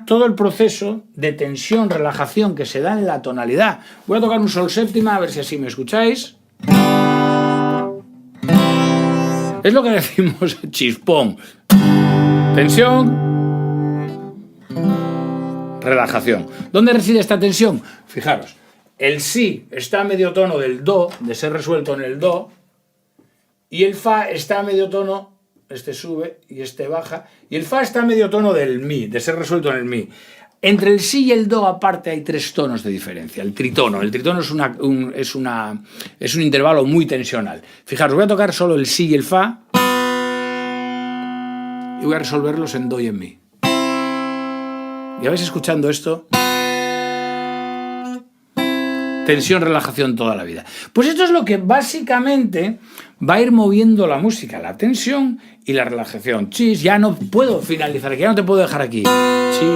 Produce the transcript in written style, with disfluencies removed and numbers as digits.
todo el proceso de tensión, relajación que se da en la tonalidad. Voy a tocar un sol séptima, a ver si así me escucháis. Es lo que decimos chispón. Tensión, relajación. ¿Dónde reside esta tensión? Fijaros, el si está a medio tono del do, de ser resuelto en el do, y el fa está a medio tono, este sube y este baja, y el fa está a medio tono del mi, de ser resuelto en el mi. Entre el si y el do aparte hay 3 tonos de diferencia. El tritono es un intervalo muy tensional. Fijaros, voy a tocar solo el si y el fa y voy a resolverlos en do y en mi. ¿Ya vais escuchando esto? Tensión, relajación toda la vida. Pues esto es lo que básicamente va a ir moviendo la música, la tensión y la relajación. Chis, ya no puedo finalizar aquí, ya no te puedo dejar aquí. Chis.